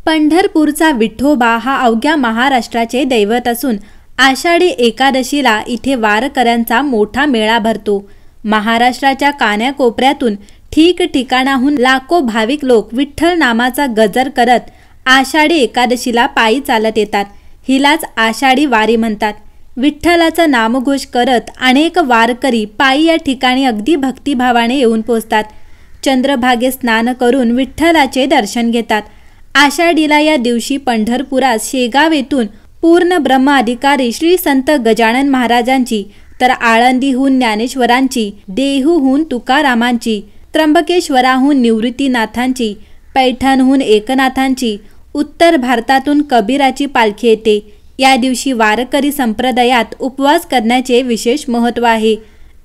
पंढरपूरचा विठोबा हा अवघ्या महाराष्ट्राचे दैवत असून आषाढी एकादशीला इथे वारकऱ्यांचा मोठा मेळा भरतो। महाराष्ट्राच्या कानाकोपऱ्यातून ठिकठिकाणाहून लाखो भाविक लोक विठ्ठल नामाचा गजर करत आषाढी एकादशीला पायी चालत येतात। हिलाच आषाढी वारी म्हणतात। विठ्ठलाचा नामघोष करत अनेक वारकरी पायी या ठिकाणी अगदी भक्तिभावाने येऊन पोहोचतात। चंद्रभागे स्नान करून विठ्ठलाचे दर्शन घेतात। आषाढीला या दिवशी पंढरपुरात शेगाव येथून पूर्ण ब्रह्म अधिकारी श्री संत गजानन महाराजांची, तर आळंदीहून ज्ञानेश्वरांची, देहूहून तुकारामांची, त्र्यंबकेश्वराहून निवृत्तीनाथांची, पैठणहून एकनाथांची, उत्तर भारतातून कबीराची पालखी येते। या दिवशी वारकरी संप्रदायात उपवास करण्याचे विशेष महत्त्व आहे।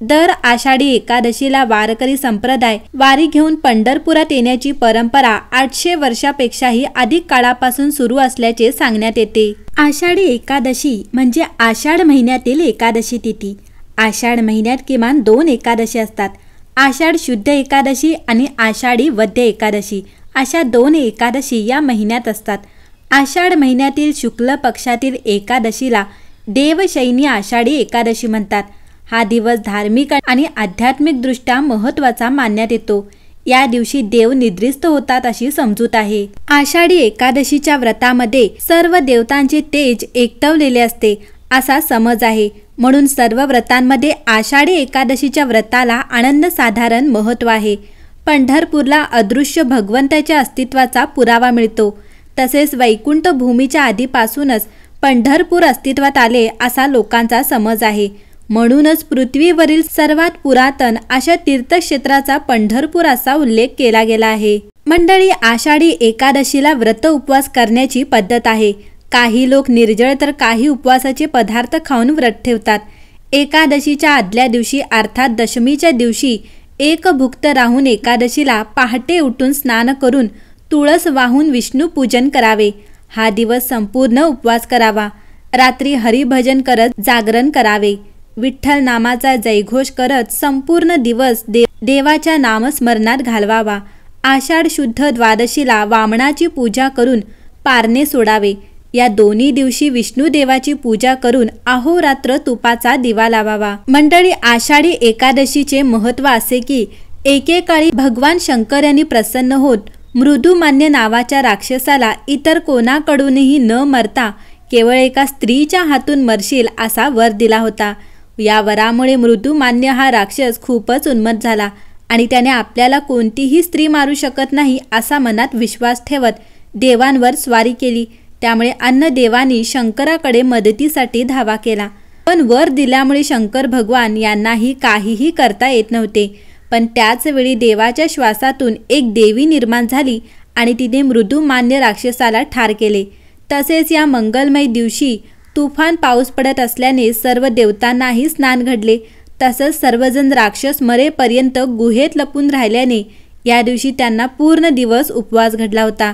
दर आषाढी एकादशीला वारकरी संप्रदाय वारी घेऊन पंढरपुरात येण्याची परंपरा 800 वर्षापेक्षाही अधिक काळापासून सुरू असल्याचे सांगण्यात येते। आषाढी एकादशी म्हणजे आषाढ महिन्यातील एकादशी तिथी। आषाढ महिन्यात किमान 2 एकादशी असतात। आषाढ शुद्ध एकादशी आणि आषाढी वद्य एकादशी अशा 2 एकादशी या महिन्यात असतात। आषाढ महिन्यातील शुक्ल पक्षातील एकादशीला देवशयनी आषाढी एकादशी म्हणतात। हा दिवस धार्मिक आणि आध्यात्मिक दृष्ट्या महत्त्वाचा मानण्यात येतो। या दिवशी देव निद्रिस्त होतात अशी समजूत आहे। आषाढी एकादशीच्या व्रतामध्ये सर्व देवतांचे तेज एकवटलेले असते असा समज आहे। म्हणून सर्व व्रतांमध्ये आषाढी एकादशीच्या व्रताला अनन्यसाधारण महत्त्व आहे। पंढरपूरला अदृश्य भगवंताच्या अस्तित्वाचा पुरावा मिळतो। तसेच वैकुंठ भूमीच्या आधीपासूनच पंढरपूर अस्तित्वात आले असा लोकांचा समज आहे। म्हणूनच पृथ्वीवरील सर्वात पुरातन अशा तीर्थक्षेत्राचा पंढरपूर असा उल्लेख केला गेला आहे। मंडळी, आषाढी एकादशीला व्रत उपवास करण्याची पद्धत आहे। काही लोक निर्जळ तर काही उपवासाचे पदार्थ खाऊन व्रत ठेवतात। एकादशीच्या आदल्या दिवशी अर्थात दशमीच्या दिवशी एकभुक्त राहून एकादशीला पहाटे उठून स्नान करून तुळस वाहून विष्णू पूजन करावे। हा दिवस संपूर्ण उपवास करावा। रात्री हरिभजन करत जागरण करावे। विठ्ठल नामाचा जयघोष करत संपूर्ण दिवस देवाच्या नामस्मरणात घालवावा। आषाढ शुद्ध द्वादशीला वामनाची पूजा करून पारणे सोडावे। या दोन्ही दिवशी विष्णू देवाची पूजा करून अहोरात्र तुपाचा दिवा लावावा। मंडळी, आषाढी एकादशीचे महत्त्व असे की एकेकाळी भगवान शंकर यांनी प्रसन्न होत मृदुमान्य नावाच्या राक्षसाला इतर कोणाकडूनही न मरता केवळ एका स्त्रीच्या हातून मरशील असा वर दिला होता। या वरामुळे मृदुमान्य हा राक्षस खूपच उन्मत्त झाला आणि त्याने आपल्याला कोणतीही स्त्री मारू शकत नाही असा मनात विश्वास ठेवत देवांवर स्वारी केली। त्यामुळे अन्न देवानी शंकराकडे मदतीसाठी धावा केला। पण वर दिल्यामुळे शंकर भगवान यांनाही काहीही करता येत नव्हते। पण त्याच वेळी देवाच्या श्वासातून एक देवी निर्माण झाली आणि तिने मृदुमान्य राक्षसाला ठार केले। तसेच या मंगलमय दिवशी तुफान पाऊस पडत असल्याने सर्व देवतांनाही स्नान घडले। तसंच सर्वजण राक्षस मरेपर्यंत गुहेत लपून राहिल्याने या दिवशी त्यांना पूर्ण दिवस उपवास घडला होता।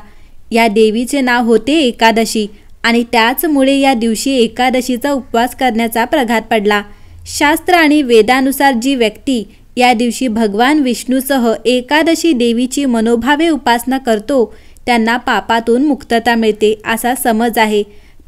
या देवीचे नाव होते एकादशी आणि त्याचमुळे या दिवशी एकादशीचा उपवास करण्याचा प्रघात पडला। शास्त्र आणि वेदानुसार जी व्यक्ती या दिवशी भगवान विष्णूसह एकादशी देवीची मनोभावे उपासना करतो त्यांना पापातून मुक्तता मिळते असा समज आहे।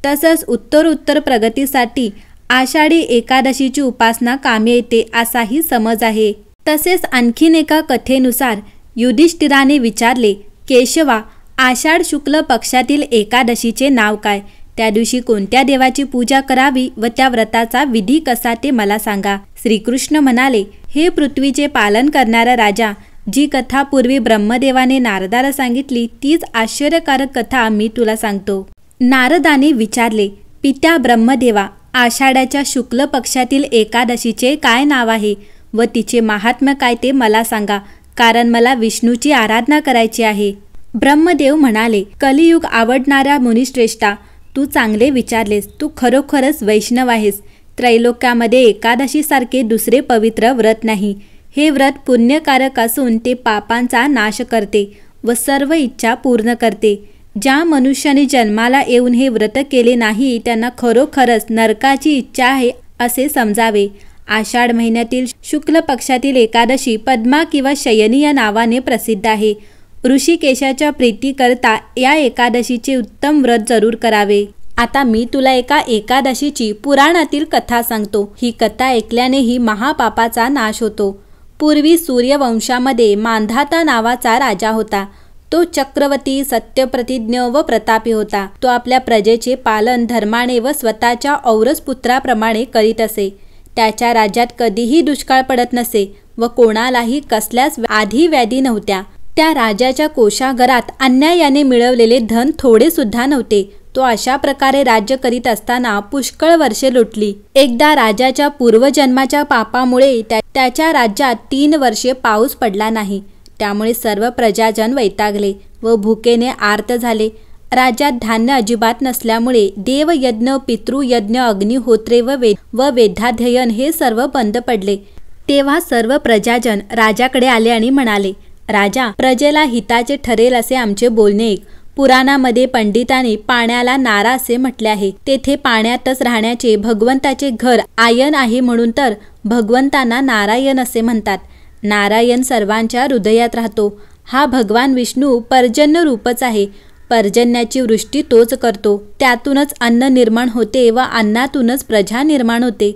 तसंच उत्तरोत्तर प्रगतीसाठी आषाढी एकादशीची उपासना कामी येते असाही समज आहे। तसेच आणखीन एका कथेनुसार युधिष्ठिराने विचारले, केशवा, आषाढ शुक्ल पक्षातील एकादशीचे नाव काय? त्या दिवशी कोणत्या देवाची पूजा करावी व त्या व्रताचा विधी कसा ते मला सांगा। श्रीकृष्ण म्हणाले, हे पृथ्वीचे पालन करणारा राजा, जी कथा पूर्वी ब्रह्मदेवाने नारदाला सांगितली तीच आश्चर्यकारक कथा मी तुला सांगतो। नारदाने विचारले, पित्या ब्रह्मदेवा, आषाढाच्या शुक्ल पक्षातील एकादशीचे काय नाव आहे व तिचे महात्म्य काय ते मला सांगा, कारण मला विष्णूची आराधना करायची आहे। ब्रह्मदेव म्हणाले, कलियुग आवडणाऱ्या मुनिश्रेष्ठा, तू चांगले विचारलेस। तू खरोखरच वैष्णव आहेस। त्रैलोक्यामध्ये एकादशीसारखे दुसरे पवित्र व्रत नाही। हे व्रत पुण्यकारक असून ते पापांचा नाश करते व सर्व इच्छा पूर्ण करते। ज्या मनुष्याने जन्माला येऊन हे व्रत केले नाही त्यांना खरोखरच नरकाची इच्छा आहे असे समजावे। आषाढ महिन्यातील शुक्ल पक्षातील एकादशी पद्मा किंवा शयनी या नावाने प्रसिद्ध आहे। ऋषिकेशाच्या प्रीतीकरता या एकादशीचे उत्तम व्रत जरूर करावे। आता मी तुला एका एकादशीची पुराणातील कथा सांगतो। ही कथा ऐकल्यानेही महापापाचा नाश होतो। पूर्वी सूर्यवंशामध्ये मांधाता नावाचा राजा होता। तो चक्रवर्ती, सत्यप्रतिज्ञ व प्रतापी होता। तो आपल्या प्रजेचे पालन धर्माने व स्वतःच्या औरस पुत्राप्रमाणे करीत असे। त्याच्या राज्यात कधीही दुष्काळ पडत नसे व कोणालाही कसल्याच आधी व्याधी नव्हत्या। त्या राजाच्या कोषागारात अन्यायाने मिळवलेले धन थोडे सुद्धा नव्हते। तो अशा प्रकारे राज्य करीत असताना पुष्कळ वर्षे लुटली। एकदा राजाच्या पूर्वजन्माच्या पापामुळे त्याच्या राज्यात 3 वर्षे पाऊस पडला नाही। त्यामुळे सर्व प्रजाजन वैतागले व भुकेने आर्त झाले। राज्यात धान्य अजिबात नसल्यामुळे देवयज्ञ, पितृयज्ञ, अग्निहोत्रे व वेदाध्ययन हे सर्व बंद पडले। तेव्हा सर्व प्रजाजन राजाकडे आले आणि म्हणाले, राजा, प्रजेला हिताचे ठरेल असे आमचे बोलणे ऐक। पुराणामध्ये पंडितांनी पाण्याला नारा असे म्हटले आहे। तेथे पाण्यातच राहण्याचे भगवंताचे घर आयन आहे, म्हणून तर भगवंतांना नारायण असे म्हणतात। नारायण सर्वांच्या हृदयात राहतो। हा भगवान विष्णू पर्जन्य रूपच आहे। पर्जन्याची वृष्टी तोच करतो। त्यातूनच अन्न निर्माण होते व अन्नातूनच प्रजा निर्माण होते।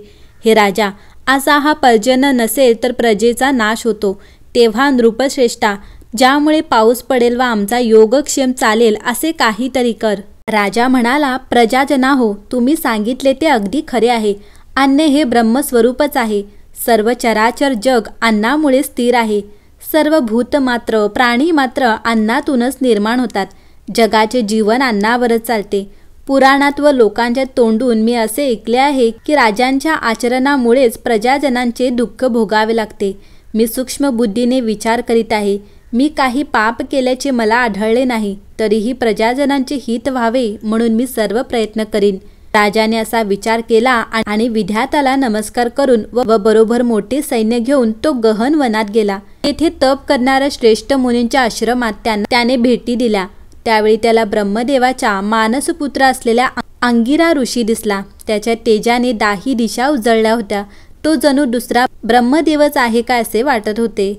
हे राजा, असा हा पर्जन्य नसेल तर प्रजेचा नाश होतो। तेव्हा नृपश्रेष्ठा, ज्यामुळे पाऊस पडेल व आमचा योगक्षेम चालेल असे काहीतरी कर। राजा म्हणाला, प्रजाजना हो, तुम्ही सांगितले ते अगदी खरे आहे। अन्न हे ब्रह्मस्वरूपच आहे। सर्व चराचर जग अन्नामुळे स्थिर आहे। सर्व भूत मात्र, प्राणी मात्र अन्नातूनच निर्माण होतात। जगाचे जीवन अन्नावरच चालते। पुराणात व लोकांच्या तोंडून मी असे ऐकले आहे की राजांच्या आचरणामुळेच प्रजाजनांचे दुःख भोगावे लागते। मी सूक्ष्म बुद्धीने विचार करीत आहे। मी काही पाप केल्याचे मला आढळले नाही, तरीही प्रजाजनांचे हित व्हावे म्हणून मी सर्व प्रयत्न करीन। राजाने असा विचार केला आणि विधात्याला नमस्कार करून व बरोबर मोठे सैन्य घेऊन तो गहन वनात गेला। तेथे तप करणाऱ्या श्रेष्ठ मुनींच्या आश्रमात त्याने भेटी दिल्या। त्यावेळी त्याला ब्रह्मदेवाचा मानसपुत्र असलेल्या अंगिरा ऋषी दिसला। त्याच्या तेजाने दाही दिशा उजळल्या होत्या। तो जणू दुसरा ब्रह्मदेवच आहे का असे वाटत होते।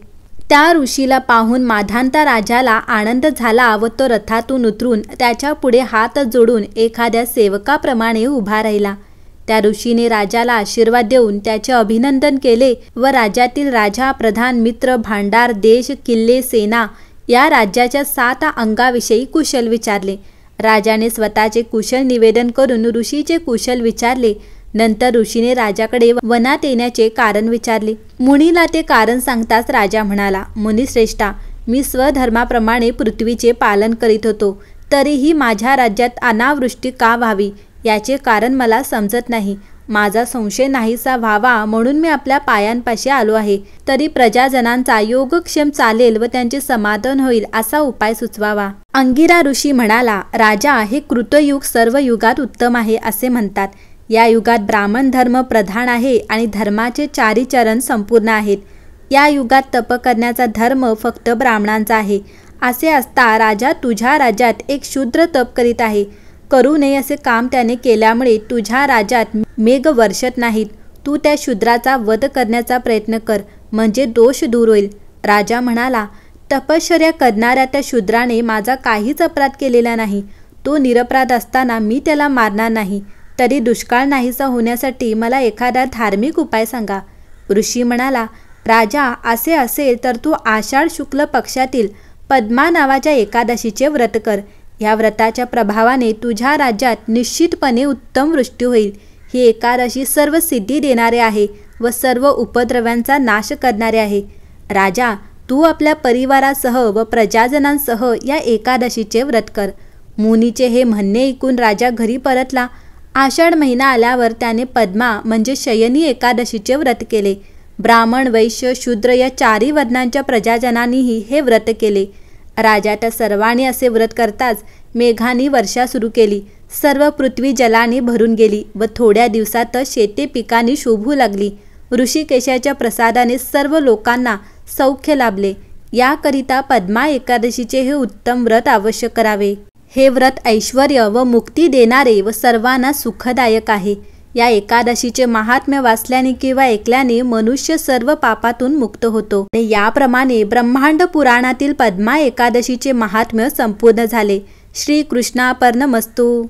त्या ऋषीला पाहून माधांता राजाला आनंद झाला व तो रथातून उतरून त्याच्या पुढे हात जोडून एखाद्या सेवकाप्रमाणे उभा राहिला। त्या ऋषीने राजाला आशीर्वाद देऊन त्याचे अभिनंदन केले व राज्यातील राजा, प्रधान, मित्र, भांडार, देश, किल्ले, सेना या राज्याच्या 7 अंगाविषयी कुशल विचारले। राजाने स्वतःचे कुशल निवेदन करून ऋषीचे कुशल विचारले। नंतर ऋषीने राजाकडे वनात येण्याचे कारण विचारले। मुनीला ते कारण सांगताच राजा म्हणाला, मुनीश्रेष्ठा, मी स्वधर्माप्रमाणे पृथ्वीचे पालन करीत होतो, तरीही माझ्या राज्यात अनावृष्टी का व्हावी याचे कारण मला समजत नाही। माझा संशय नाहीसा व्हावा म्हणून मी आपल्या पायांपाशी आलो आहे। तरी प्रजाजनांचा योगक्षेम चालेल व त्यांचे समाधान होईल असा उपाय सुचवावा। अंगिरा ऋषी म्हणाला, राजा, हे कृतयुग सर्व युगात उत्तम आहे असे म्हणतात। या युगात ब्राह्मण धर्म प्रधान आहे आणि धर्माचे 4 चरण संपूर्ण आहेत। या युगात तप करण्याचा धर्म फक्त ब्राह्मणांचा आहे। असे असता राजा तुझ्या राज्यात एक शूद्र तप करीत आहे। करू नये असे काम त्याने केल्यामुळे तुझ्या राज्यात मेघ वर्षत नाहीत। तू त्या शूद्राचा वध करण्याचा प्रयत्न कर, म्हणजे दोष दूर होईल। राजा म्हणाला, तपश्चर्या करणाऱ्या त्या शूद्राने माझा काहीच अपराध केलेला नाही। तो निरपराध असताना मी त्याला मारणार नाही। तरी दुष्काळ नाहीसा होण्यासाठी मला एखादा धार्मिक उपाय सांगा। ऋषी म्हणाला, राजा, असे असेल तर तू आषाढ शुक्ल पक्षातील पद्मा नावाच्या एकादशीचे व्रत कर। या व्रताच्या प्रभावाने तुझ्या राज्यात निश्चितपणे उत्तम वृष्टी होईल। ही एकादशी सर्व सिद्धी देणारे आहे व सर्व उपद्रव्यांचा नाश करणारे आहे। राजा, तू आपल्या परिवारासह व प्रजाजनांसह या एकादशीचे व्रत कर। मुनीचे हे म्हणणे ऐकून राजा घरी परतला। आषाढ महिना आल्यावर त्याने पद्मा म्हणजे शयनी एकादशीचे व्रत केले। ब्राह्मण, वैश्य, शूद्र या 4 वर्णांच्या प्रजाजनांनीही हे व्रत केले। राजा त्या सर्वांनी असे व्रत करताच मेघांनी वर्षा सुरू केली। सर्व पृथ्वी जलाने भरून गेली व थोड्या दिवसातच शेते पिकांनी शोभू लागली। ऋषिकेशाच्या प्रसादाने सर्व लोकांना सौख्य लाभले। याकरिता पद्मा एकादशीचे हे उत्तम व्रत अवश्य करावे। हे व्रत ऐश्वर्य व मुक्ती देणारे व सर्वांना सुखदायक आहे। या एकादशीचे महात्म्य वाचल्याने किंवा ऐकल्याने मनुष्य सर्व पापातून मुक्त होतो. याप्रमाणे ब्रह्मांड पुराणातील पद्मा एकादशीचे महात्म्य संपूर्ण झाले. श्री कृष्णार्पणमस्तु.